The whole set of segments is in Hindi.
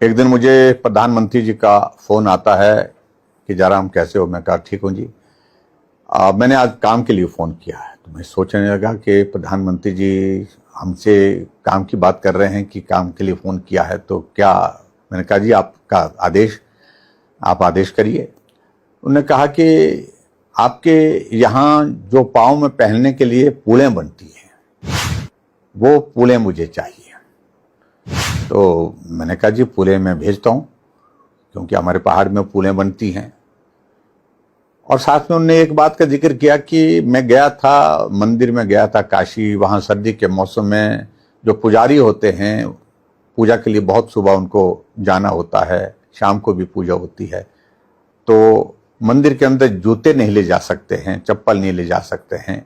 एक दिन मुझे प्रधानमंत्री जी का फ़ोन आता है कि जयराम कैसे हो। मैं कहा ठीक हूँ जी। मैंने आज काम के लिए फ़ोन किया है। तो मैं सोचने लगा कि प्रधानमंत्री जी हमसे काम की बात कर रहे हैं कि काम के लिए फ़ोन किया है तो क्या। मैंने कहा जी आपका आदेश, आप आदेश करिए। उन्होंने कहा कि आपके यहाँ जो पाँव में पहनने के लिए पूलें बनती हैं वो पूलें मुझे चाहिए। तो मैंने कहा जी पूलें मैं भेजता हूँ, क्योंकि हमारे पहाड़ में पूलें बनती हैं। और साथ में उन्होंने एक बात का जिक्र किया कि मैं गया था, मंदिर में गया था काशी। वहाँ सर्दी के मौसम में जो पुजारी होते हैं पूजा के लिए बहुत सुबह उनको जाना होता है, शाम को भी पूजा होती है। तो मंदिर के अंदर जूते नहीं ले जा सकते हैं, चप्पल नहीं ले जा सकते हैं।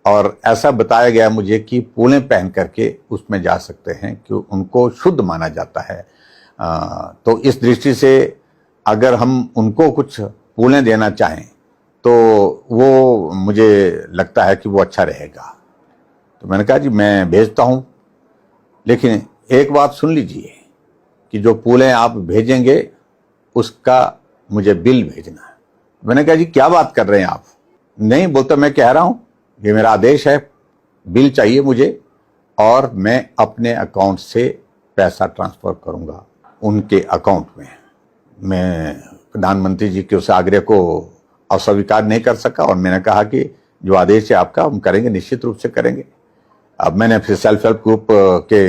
और ऐसा बताया गया मुझे कि पूलें पहन करके उसमें जा सकते हैं कि उनको शुद्ध माना जाता है। तो इस दृष्टि से अगर हम उनको कुछ पूलें देना चाहें तो वो मुझे लगता है कि वो अच्छा रहेगा। तो मैंने कहा जी मैं भेजता हूँ, लेकिन एक बात सुन लीजिए कि जो पूलें आप भेजेंगे उसका मुझे बिल भेजना है। मैंने कहा जी क्या बात कर रहे हैं आप। नहीं बोलता, मैं कह रहा हूँ ये मेरा आदेश है, बिल चाहिए मुझे और मैं अपने अकाउंट से पैसा ट्रांसफ़र करूँगा उनके अकाउंट में। मैं प्रधानमंत्री जी के उस आग्रह को अस्वीकार नहीं कर सका और मैंने कहा कि जो आदेश है आपका हम करेंगे, निश्चित रूप से करेंगे। अब मैंने फिर सेल्फ हेल्प ग्रुप के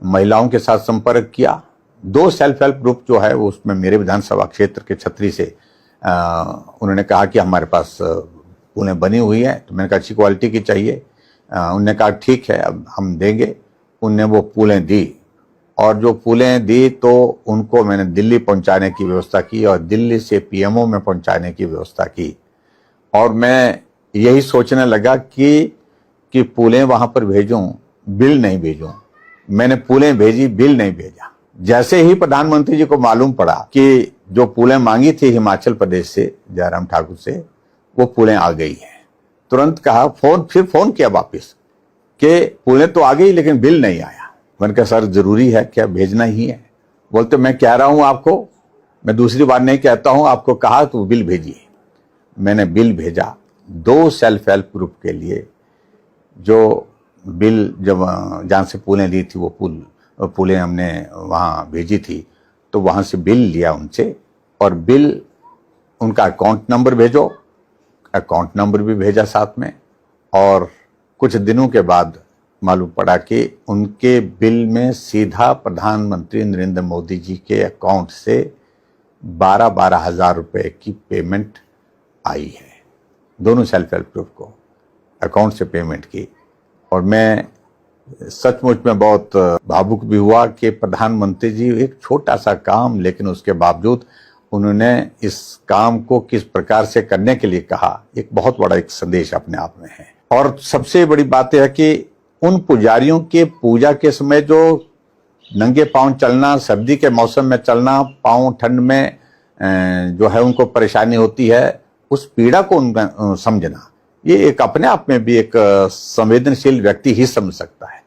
महिलाओं के साथ संपर्क किया। 2 सेल्फ हेल्प ग्रुप जो है वो उसमें मेरे विधानसभा क्षेत्र के छतरी से उन्होंने कहा कि हमारे पास पूलें बनी हुई है। तो मैंने कहा अच्छी क्वालिटी की चाहिए। उन्होंने कहा ठीक है अब हम देंगे। उनने वो पूलें दी और जो पूलें दी तो उनको मैंने दिल्ली पहुंचाने की व्यवस्था की और दिल्ली से पीएमओ में पहुंचाने की व्यवस्था की। और मैं यही सोचने लगा कि पूलें वहां पर भेजूं, बिल नहीं भेजूं। मैंने पूलें भेजी, बिल नहीं भेजा। जैसे ही प्रधानमंत्री जी को मालूम पड़ा कि जो पूलें मांगी थी हिमाचल प्रदेश से जयराम ठाकुर से वो पूलें आ गई हैं, तुरंत कहा फिर फोन किया वापिस कि पूलें तो आ गई लेकिन बिल नहीं आया। मैंने कहा सर जरूरी है क्या, भेजना ही है। बोलते मैं कह रहा हूं आपको, मैं दूसरी बार नहीं कहता हूं, आपको कहा तो बिल भेजिए। मैंने बिल भेजा 2 सेल्फ हेल्प ग्रुप के लिए। जो बिल जब जहाँ से पूलें ली थी वो पूलें हमने वहाँ भेजी थी, तो वहाँ से बिल लिया उनसे और बिल उनका अकाउंट नंबर भेजो, अकाउंट नंबर भी भेजा साथ में। और कुछ दिनों के बाद मालूम पड़ा कि उनके बिल में सीधा प्रधानमंत्री नरेंद्र मोदी जी के अकाउंट से 12-12 हज़ार रुपये की पेमेंट आई है। दोनों सेल्फ हेल्प ग्रुप को अकाउंट से पेमेंट की। और मैं सचमुच में बहुत भावुक भी हुआ कि प्रधानमंत्री जी एक छोटा सा काम, लेकिन उसके बावजूद उन्होंने इस काम को किस प्रकार से करने के लिए कहा, एक बहुत बड़ा एक संदेश अपने आप में है। और सबसे बड़ी बात यह है कि उन पुजारियों के पूजा के समय जो नंगे पांव चलना, सर्दी के मौसम में चलना, पांव ठंड में जो है उनको परेशानी होती है, उस पीड़ा को समझना, ये एक अपने आप में भी एक संवेदनशील व्यक्ति ही समझ सकता है।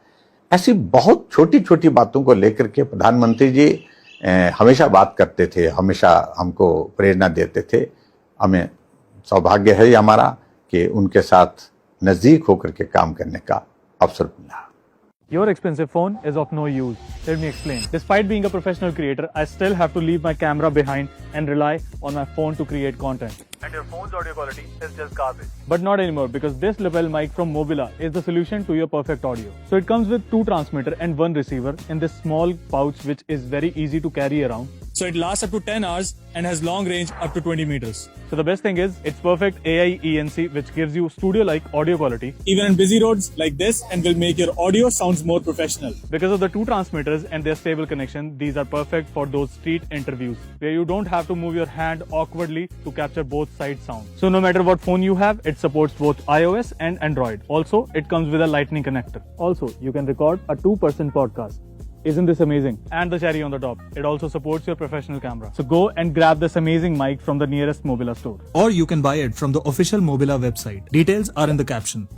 ऐसी बहुत छोटी छोटी बातों को लेकर के प्रधानमंत्री जी हमेशा बात करते थे, हमेशा हमको प्रेरणा देते थे। हमें सौभाग्य है हमारा कि उनके साथ नज़दीक होकर के काम करने का अवसर मिला। Your expensive phone is of no use. Let me explain. Despite being a professional creator, I still have to leave my camera behind and rely on my phone to create content. And your phone's audio quality is just garbage. But not anymore, because this lapel mic from Mobila is the solution to your perfect audio. So it comes with 2 transmitter and 1 receiver in this small pouch, which is very easy to carry around. So it lasts up to 10 hours and has long range up to 20 meters. So the best thing is it's perfect AI ENC, which gives you studio-like audio quality even in busy roads like this, and will make your audio sounds more professional. Because of the 2 transmitters and their stable connection, these are perfect for those street interviews where you don't have to move your hand awkwardly to capture both side sound. So no matter what phone you have, it supports both iOS and Android. Also, it comes with a lightning connector. Also, you can record a 2-person podcast. Isn't this amazing? And the cherry on the top, it also supports your professional camera. So go and grab this amazing mic from the nearest Mobila store. Or you can buy it from the official Mobila website. Details are in the caption.